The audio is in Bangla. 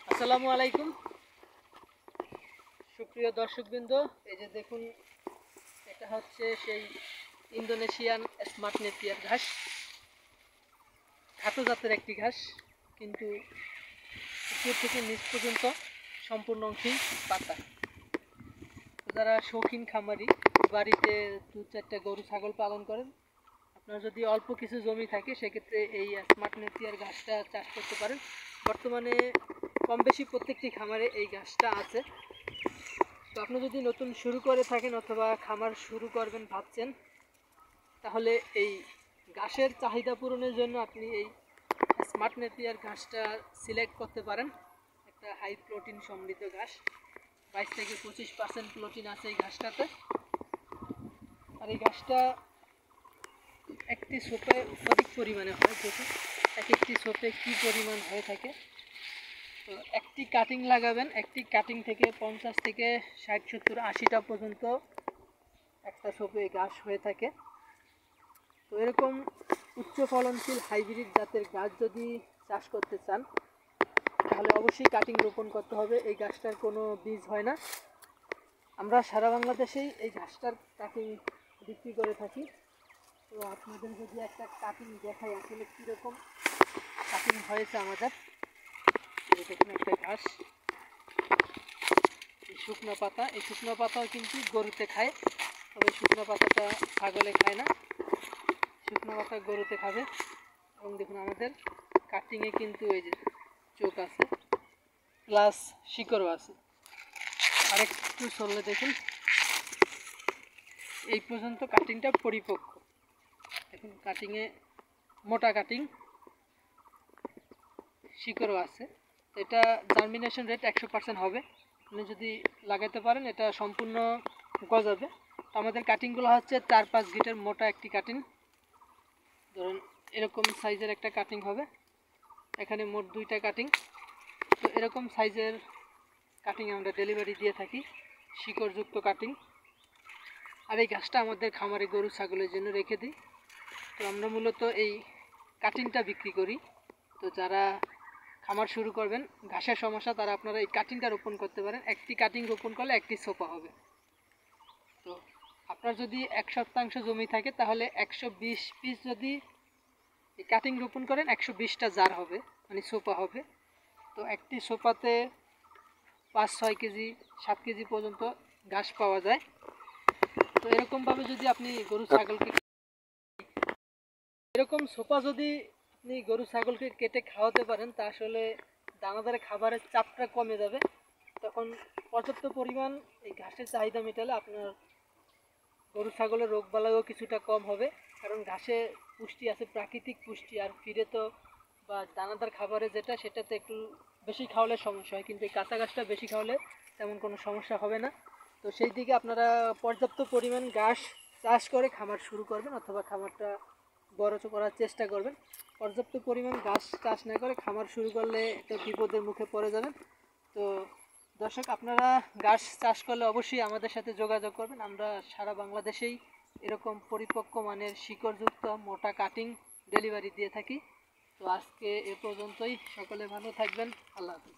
আসসালামু আলাইকুম সুপ্রিয় দর্শকবৃন্দ। এই যে দেখুন, এটা হচ্ছে সেই ইন্দোনেশিয়ান স্মার্ট নেপিয়ার ঘাস। খাটো জাতের একটি ঘাস, কিন্তু উপর থেকে নিচ পর্যন্ত সম্পূর্ণ অংশেই পাতা। যারা শৌখিন খামারি, বাড়িতে 2-4টা গরু ছাগল পালন করেন, আপনার যদি অল্প কিছু জমি থাকে সেক্ষেত্রে এই স্মার্ট নেপিয়ার ঘাসটা চাষ করতে পারেন। বর্তমানে কম বেশি প্রত্যেকটি খামারে এই ঘাসটা আছে। তো আপনি যদি নতুন শুরু করে থাকেন অথবা খামার শুরু করবেন ভাবছেন, তাহলে এই ঘাসের চাহিদা পূরণের জন্য আপনি এই স্মার্ট নেপিয়ার ঘাসটা সিলেক্ট করতে পারেন। একটা হাই প্রোটিন সমৃদ্ধ ঘাস, 22-25% প্রোটিন আছে এই ঘাসটাতে। আর এই ঘাসটা একটি সোপে অধিক পরিমাণে হয়, দেখুন এক একটি সোপে কী পরিমাণ হয়ে থাকে। তো একটি কাটিং লাগাবেন, একটি কাটিং থেকে 50 থেকে 60-70-80টা পর্যন্ত একটা সোপে ঘাস হয়ে থাকে। তো এরকম উচ্চ ফলনশীল হাইব্রিড জাতের গাছ যদি চাষ করতে চান, তাহলে অবশ্যই কাটিং রোপণ করতে হবে। এই গাছটার কোনো বীজ হয় না। আমরা সারা বাংলাদেশেই এই ঘাসটার কাটিং বিক্রি করে থাকি। তো আপনাদের যদি একটা কাটিং দেখাই আসলে কীরকম কাটিং হয়েছে আমাদের। দেখুন একটা ঘাস, এই শুকনো পাতা, এই শুকনো পাতাও কিন্তু গরুতে খায়, তবে শুকনো পাতাটা ছাগলে খায় না, শুকনো পাতা গরুতে খাবে। এবং দেখুন আমাদের কাটিংয়ে কিন্তু এই যে চোখ আছে, প্লাস শিকড়ও আছে। আরেকটু চললে দেখুন, এই পর্যন্ত কাটিংটা পরিপক্ক। দেখুন কাটিংয়ে মোটা কাটিং, শিকড়ও আছে। এটা জার্মিনেশন রেট 100% হবে। আপনি যদি লাগাতে পারেন এটা সম্পূর্ণ গজাবে। তো আমাদের কাটিংগুলো হচ্ছে 4-5 গিটের মোটা একটি কাটিং। ধরুন এরকম সাইজের একটা কাটিং হবে, এখানে মোট 2টা কাটিং। তো এরকম সাইজের কাটিং আমরা ডেলিভারি দিয়ে থাকি, শিকড়যুক্ত কাটিং। আর এই ঘাসটা আমাদের খামারে গরু ছাগলের জন্য রেখে দিই। তো আমরা মূলত এই কাটিংটা বিক্রি করি। তো যারা খামার শুরু করবেন, ঘাসের সমস্যা, তারা আপনারা এই কাটিংটা রোপণ করতে পারেন। একটি কাটিং রোপণ করলে একটি সোপা হবে। তো আপনার যদি 1 শতাংশ জমি থাকে, তাহলে 120 পিস যদি এই কাটিং রোপণ করেন 120টা জার হবে, মানে সোপা হবে। তো একটি সোপাতে 5-6 কেজি 7 কেজি পর্যন্ত ঘাস পাওয়া যায়। তো এরকমভাবে যদি আপনি গরু ছাগলকে এরকম সোপা যদি আপনি গরু ছাগলকে কেটে খাওয়াতে পারেন, তা আসলে দানাদার খাবারের চাপটা কমে যাবে। তখন পর্যাপ্ত পরিমাণ এই ঘাসের চাহিদা মেটালে আপনার গরু ছাগলের রোগ বালাইও কিছুটা কম হবে। কারণ ঘাসে পুষ্টি আছে, প্রাকৃতিক পুষ্টি। আর ফিরে তো বা দানাদার খাবারে যেটা, সেটাতে একটু বেশি খাওয়ালে সমস্যা হয়, কিন্তু এই কাঁচা ঘাসটা বেশি খাওয়ালে তেমন কোনো সমস্যা হবে না। তো সেই দিকে আপনারা পর্যাপ্ত পরিমাণ ঘাস চাষ করে খামার শুরু করবেন, অথবা খামারটা বড় করার চেষ্টা করবেন। পর্যাপ্ত পরিমাণ ঘাস চাষ না করে খামার শুরু করলে একটা বিপদের মুখে পড়ে যাবেন। তো দর্শক, আপনারা ঘাস চাষ করলে অবশ্যই আমাদের সাথে যোগাযোগ করবেন। আমরা সারা বাংলাদেশেই এরকম পরিপক্ক মানের শিকড়যুক্ত মোটা কাটিং ডেলিভারি দিয়ে থাকি। তো আজকে এ পর্যন্তই। সকলে ভালো থাকবেন। আল্লাহ হাফেজ।